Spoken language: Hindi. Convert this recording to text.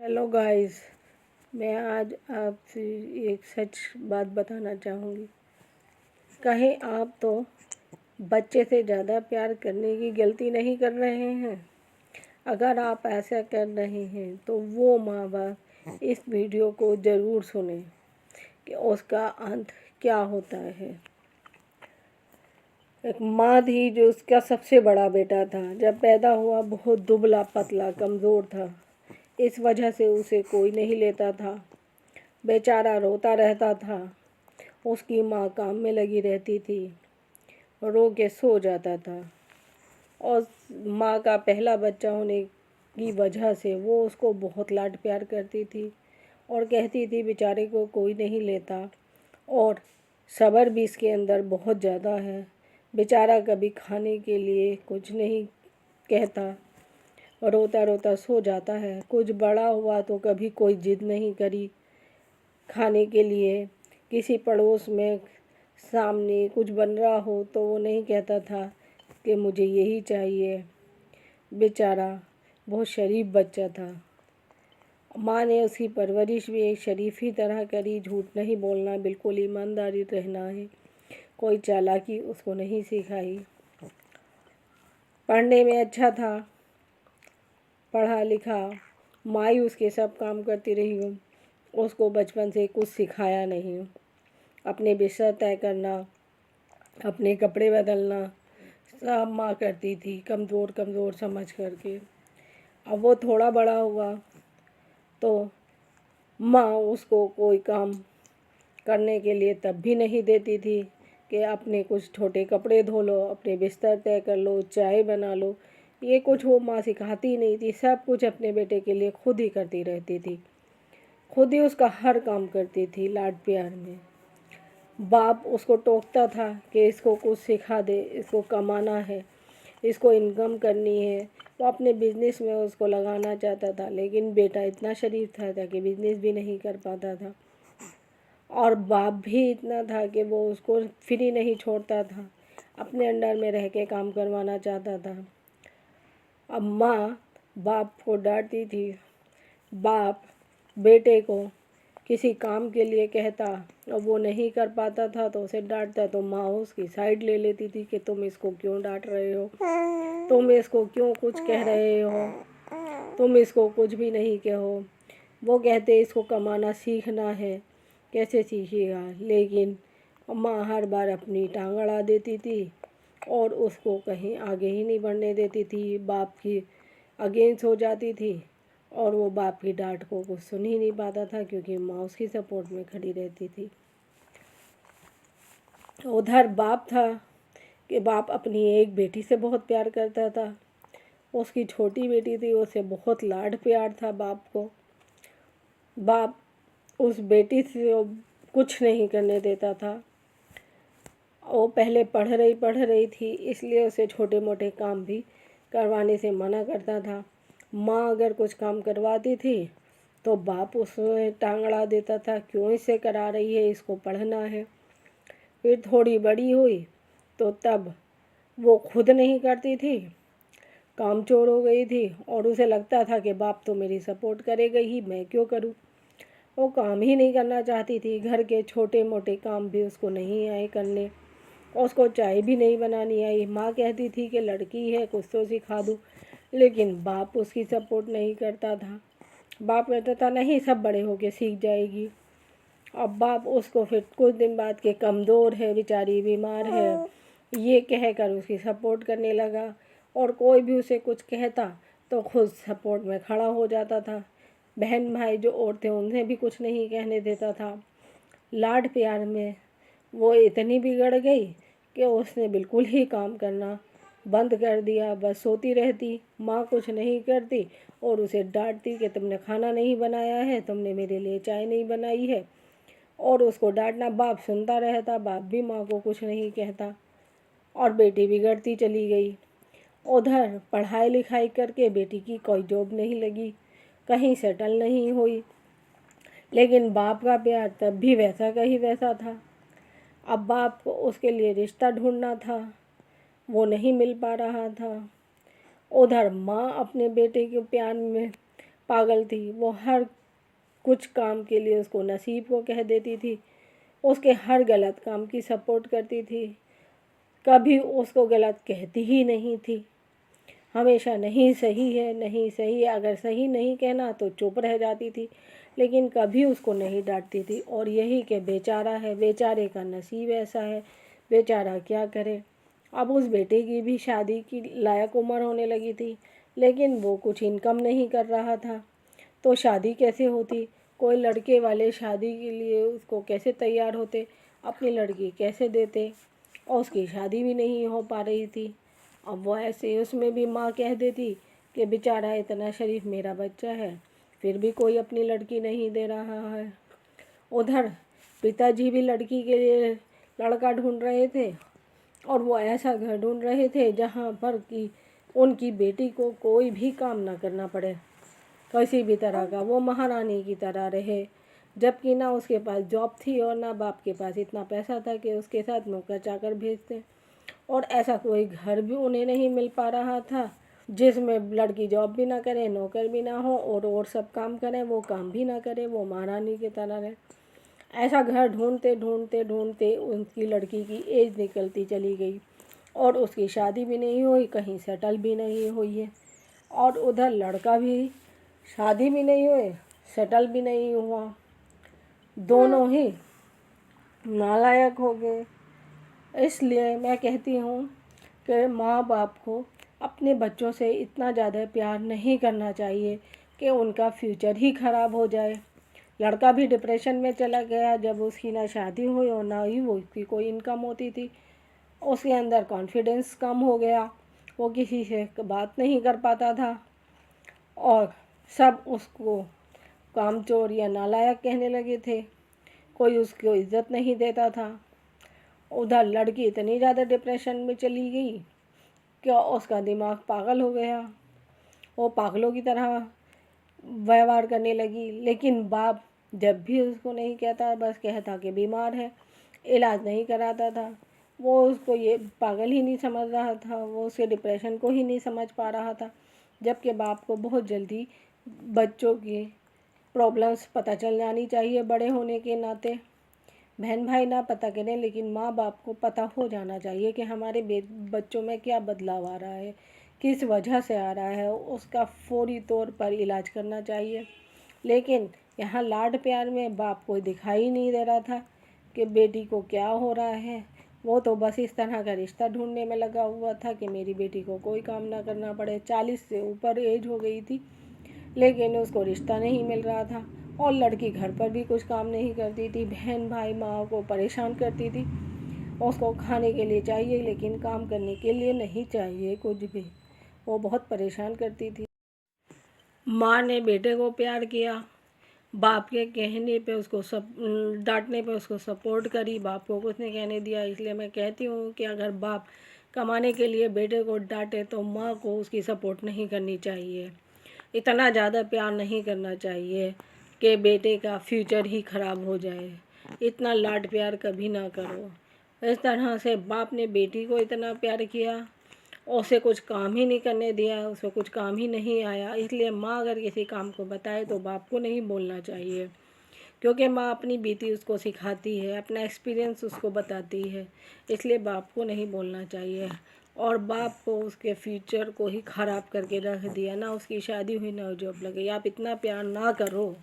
हेलो गाइस, मैं आज आपसे एक सच बात बताना चाहूँगी। कहीं आप तो बच्चे से ज़्यादा प्यार करने की गलती नहीं कर रहे हैं? अगर आप ऐसा कर रहे हैं तो वो माँ बाप इस वीडियो को ज़रूर सुनें कि उसका अंत क्या होता है। एक माँ थी जो उसका सबसे बड़ा बेटा था। जब पैदा हुआ बहुत दुबला पतला कमज़ोर था। इस वजह से उसे कोई नहीं लेता था। बेचारा रोता रहता था। उसकी माँ काम में लगी रहती थी, रो के सो जाता था। और माँ का पहला बच्चा होने की वजह से वो उसको बहुत लाड प्यार करती थी और कहती थी बेचारे को कोई नहीं लेता। और सब्र भी इसके अंदर बहुत ज़्यादा है। बेचारा कभी खाने के लिए कुछ नहीं कहता, रोता रोता सो जाता है। कुछ बड़ा हुआ तो कभी कोई जिद नहीं करी खाने के लिए। किसी पड़ोस में सामने कुछ बन रहा हो तो वो नहीं कहता था कि मुझे यही चाहिए। बेचारा बहुत शरीफ बच्चा था। माँ ने उसकी परवरिश भी एक शरीफ ही तरह करी। झूठ नहीं बोलना, बिल्कुल ईमानदारी रहना है। कोई चालाकी उसको नहीं सिखाई। पढ़ने में अच्छा था, पढ़ा लिखा। माँ ही उसके सब काम करती रही हूँ, उसको बचपन से कुछ सिखाया नहीं। अपने बिस्तर तय करना, अपने कपड़े बदलना सब माँ करती थी, कमज़ोर कमज़ोर समझ करके। अब वो थोड़ा बड़ा हुआ तो माँ उसको कोई काम करने के लिए तब भी नहीं देती थी कि अपने कुछ छोटे कपड़े धो लो, अपने बिस्तर तय कर लो, चाय बना लो। ये कुछ वो माँ सिखाती नहीं थी। सब कुछ अपने बेटे के लिए खुद ही करती रहती थी। खुद ही उसका हर काम करती थी लाड प्यार में। बाप उसको टोकता था कि इसको कुछ सिखा दे, इसको कमाना है, इसको इनकम करनी है। वो अपने बिजनेस में उसको लगाना चाहता था, लेकिन बेटा इतना शरीफ था कि बिजनेस भी नहीं कर पाता था। और बाप भी इतना था कि वो उसको फ्री नहीं छोड़ता था, अपने अंडर में रह के काम करवाना चाहता था। अब माँ बाप को डांटती थी। बाप बेटे को किसी काम के लिए कहता और वो नहीं कर पाता था तो उसे डांटता, तो माँ उसकी साइड ले लेती थी कि तुम इसको क्यों डांट रहे हो, तुम इसको क्यों कुछ कह रहे हो, तुम इसको कुछ भी नहीं कहो। वो कहते इसको कमाना सीखना है, कैसे सीखेगा। लेकिन माँ हर बार अपनी टांग अड़ा देती थी और उसको कहीं आगे ही नहीं बढ़ने देती थी। बाप की अगेंस्ट हो जाती थी और वो बाप की डांट को कुछ सुन ही नहीं पाता था, क्योंकि माँ उसकी सपोर्ट में खड़ी रहती थी। उधर बाप था कि बाप अपनी एक बेटी से बहुत प्यार करता था। उसकी छोटी बेटी थी, उसे बहुत लाड प्यार था बाप को। बाप उस बेटी से कुछ नहीं करने देता था। वो पहले पढ़ रही थी, इसलिए उसे छोटे मोटे काम भी करवाने से मना करता था। माँ अगर कुछ काम करवाती थी तो बाप उसमें टांग अड़ा देता था, क्यों इसे करा रही है, इसको पढ़ना है। फिर थोड़ी बड़ी हुई तो तब वो खुद नहीं करती थी, कामचोर हो गई थी और उसे लगता था कि बाप तो मेरी सपोर्ट करेगा ही, मैं क्यों करूं। वो काम ही नहीं करना चाहती थी। घर के छोटे मोटे काम भी उसको नहीं आए करने, उसको चाय भी नहीं बनानी आई। माँ कहती थी कि लड़की है, कुछ तो सिखा दूँ, लेकिन बाप उसकी सपोर्ट नहीं करता था। बाप कहता था नहीं, सब बड़े होके सीख जाएगी। अब बाप उसको फिर कुछ दिन बाद के कमज़ोर है, बेचारी बीमार है, ये कहकर उसकी सपोर्ट करने लगा। और कोई भी उसे कुछ कहता तो खुद सपोर्ट में खड़ा हो जाता था। बहन भाई जो और थे उन्हें भी कुछ नहीं कहने देता था। लाड प्यार में वो इतनी बिगड़ गई कि उसने बिल्कुल ही काम करना बंद कर दिया। बस सोती रहती, माँ कुछ नहीं करती और उसे डांटती कि तुमने खाना नहीं बनाया है, तुमने मेरे लिए चाय नहीं बनाई है, और उसको डांटना। बाप सुनता रहता, बाप भी माँ को कुछ नहीं कहता और बेटी बिगड़ती चली गई। उधर पढ़ाई लिखाई करके बेटी की कोई जॉब नहीं लगी, कहीं सेटल नहीं हुई, लेकिन बाप का प्यार तब भी वैसा का ही वैसा था। अब बाप को उसके लिए रिश्ता ढूंढना था, वो नहीं मिल पा रहा था। उधर माँ अपने बेटे के प्यार में पागल थी। वो हर कुछ काम के लिए उसको नसीब को कह देती थी, उसके हर गलत काम की सपोर्ट करती थी, कभी उसको गलत कहती ही नहीं थी। हमेशा नहीं सही है, नहीं सही है, अगर सही नहीं कहना तो चुप रह जाती थी, लेकिन कभी उसको नहीं डांटती थी। और यही कि बेचारा है, बेचारे का नसीब ऐसा है, बेचारा क्या करे। अब उस बेटे की भी शादी की लायक उम्र होने लगी थी, लेकिन वो कुछ इनकम नहीं कर रहा था, तो शादी कैसे होती। कोई लड़के वाले शादी के लिए उसको कैसे तैयार होते, अपनी लड़की कैसे देते, और उसकी शादी भी नहीं हो पा रही थी। अब वो ऐसे उसमें भी माँ कह देती कि बेचारा इतना शरीफ मेरा बच्चा है, फिर भी कोई अपनी लड़की नहीं दे रहा है। उधर पिताजी भी लड़की के लिए लड़का ढूंढ रहे थे, और वो ऐसा घर ढूंढ रहे थे जहाँ पर कि उनकी बेटी को कोई भी काम ना करना पड़े, किसी भी तरह का, वो महारानी की तरह रहे। जबकि ना उसके पास जॉब थी और ना बाप के पास इतना पैसा था कि उसके साथ नौकर चाकर भेजते, और ऐसा कोई घर भी उन्हें नहीं मिल पा रहा था जिसमें लड़की जॉब भी ना करे, नौकर भी ना हो, और सब काम करें, वो काम भी ना करे, वो महारानी की तरह रहे। ऐसा घर ढूंढते ढूंढते ढूंढते उनकी लड़की की एज निकलती चली गई, और उसकी शादी भी नहीं हुई, कहीं सेटल भी नहीं हुई है। और उधर लड़का भी शादी भी नहीं हुई, सेटल भी नहीं हुआ, दोनों ही नालायक हो गए। इसलिए मैं कहती हूँ कि माँ बाप को अपने बच्चों से इतना ज़्यादा प्यार नहीं करना चाहिए कि उनका फ्यूचर ही ख़राब हो जाए। लड़का भी डिप्रेशन में चला गया जब उसकी ना शादी हुई और ना ही वो उसकी कोई इनकम होती थी। उसके अंदर कॉन्फिडेंस कम हो गया, वो किसी से बात नहीं कर पाता था, और सब उसको कामचोर या नालायक कहने लगे थे, कोई उसको इज्जत नहीं देता था। उधर लड़की इतनी ज़्यादा डिप्रेशन में चली गई कि उसका दिमाग पागल हो गया, वो पागलों की तरह व्यवहार करने लगी। लेकिन बाप जब भी उसको नहीं कहता, बस कहता कि बीमार है, इलाज नहीं कराता था। वो उसको ये पागल ही नहीं समझ रहा था, वो उसके डिप्रेशन को ही नहीं समझ पा रहा था। जबकि बाप को बहुत जल्दी बच्चों की प्रॉब्लम्स पता चल जानी चाहिए, बड़े होने के नाते। बहन भाई ना पता करें, लेकिन माँ बाप को पता हो जाना चाहिए कि हमारे बच्चों में क्या बदलाव आ रहा है, किस वजह से आ रहा है, उसका फौरी तौर पर इलाज करना चाहिए। लेकिन यहाँ लाड प्यार में बाप को दिखाई नहीं दे रहा था कि बेटी को क्या हो रहा है। वो तो बस इस तरह का रिश्ता ढूंढने में लगा हुआ था कि मेरी बेटी को कोई काम ना करना पड़े। 40 से ऊपर एज हो गई थी, लेकिन उसको रिश्ता नहीं मिल रहा था, और लड़की घर पर भी कुछ काम नहीं करती थी, बहन भाई माँ को परेशान करती थी। उसको खाने के लिए चाहिए, लेकिन काम करने के लिए नहीं चाहिए कुछ भी, वो बहुत परेशान करती थी। माँ ने बेटे को प्यार किया, बाप के कहने पे उसको सब डांटने पे उसको सपोर्ट करी, बाप को कुछ नहीं कहने दिया। इसलिए मैं कहती हूँ कि अगर बाप कमाने के लिए बेटे को डांटे तो माँ को उसकी सपोर्ट नहीं करनी चाहिए, इतना ज़्यादा प्यार नहीं करना चाहिए कि बेटे का फ्यूचर ही ख़राब हो जाए। इतना लाड प्यार कभी ना करो। इस तरह से बाप ने बेटी को इतना प्यार किया, उसे कुछ काम ही नहीं करने दिया, उसे कुछ काम ही नहीं आया। इसलिए माँ अगर किसी काम को बताए तो बाप को नहीं बोलना चाहिए, क्योंकि माँ अपनी बीती उसको सिखाती है, अपना एक्सपीरियंस उसको बताती है। इसलिए बाप को नहीं बोलना चाहिए। और बाप को उसके फ्यूचर को ही ख़राब करके रख दिया, ना उसकी शादी हुई ना जॉब लगी। आप इतना प्यार ना करो।